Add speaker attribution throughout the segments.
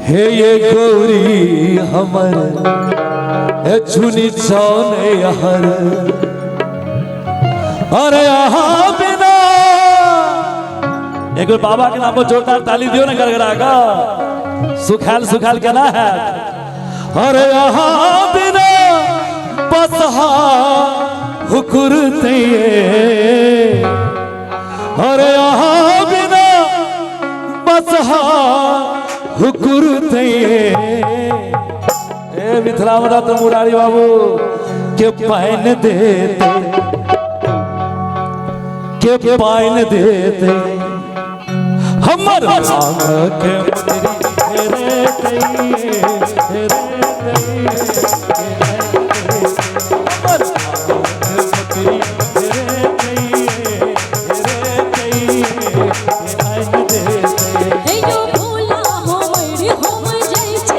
Speaker 1: हे ये गौरी हमर चुनी चौने हर अरे यहाँ बिना एक बाबा के नाम पर जोरदार ताली दियो ना गड़गड़ा का सुखाल सुखाल के ना है अरे यहाँ बिना बसहा हुकुरते अरे यहाँ बिना बसहा हुकुरते ए मिथिला में तो मुरारी बाबू के पाइन देते के पाइन देते हमर भांग के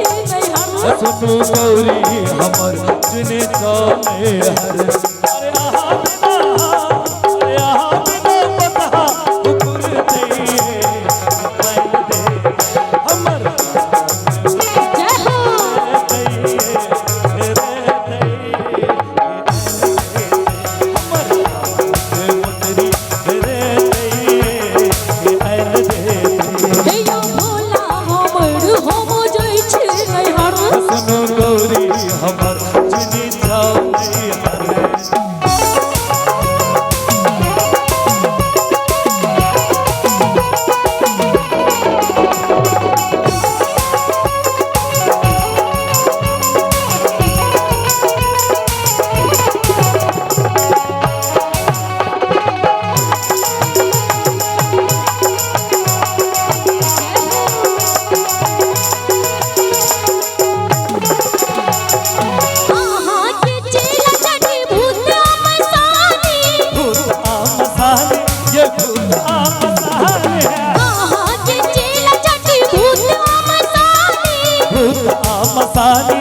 Speaker 1: सुनो गौरी हमर जिने चले हर अरे आहा बिना पता हुकुर दे हमर जय सुनो गौरी हमर जिनी चले मसानी भूत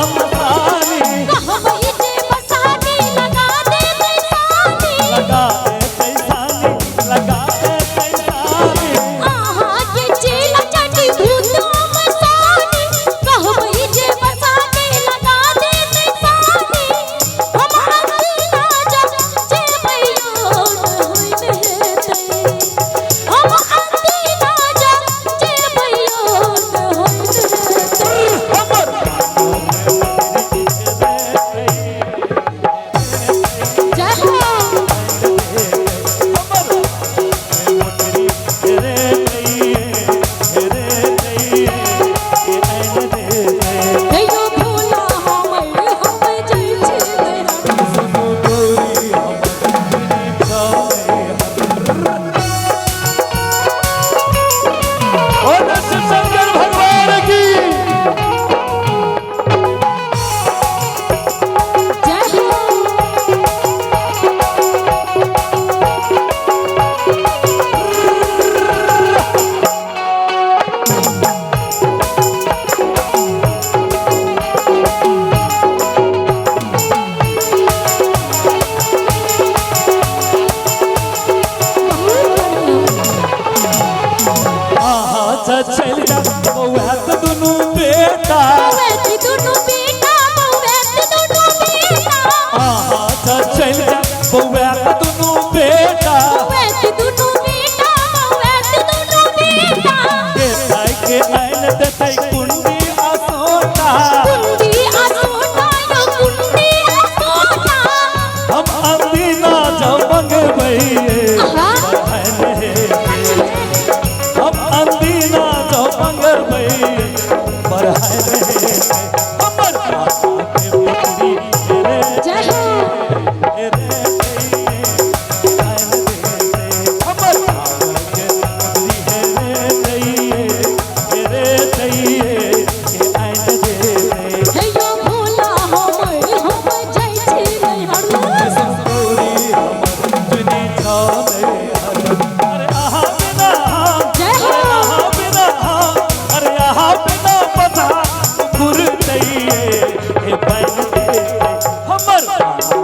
Speaker 1: मसानी कहवई जे मसानी लगा दे तैसानी लगा दे तैसानी लगा दे तैसानी आहा के चेला चटी भूत मसानी कहवई जे मसानी लगा दे तैसानी हम अंदीना जब जे मैयो होई देते हम अंदीना जब जे मैयो होई देते चल जा बउआत दुनु बेटा बउआत दुनु बेटा बउआत दुनु बेटा आहा चल जा बउआत दुनु बेटा बउआत दुनु बेटा बउआत दुनु बेटा के आइन देतै कुंडी असोटा यो कुंडी असोटा हम अंदीना जब मंगबै हमर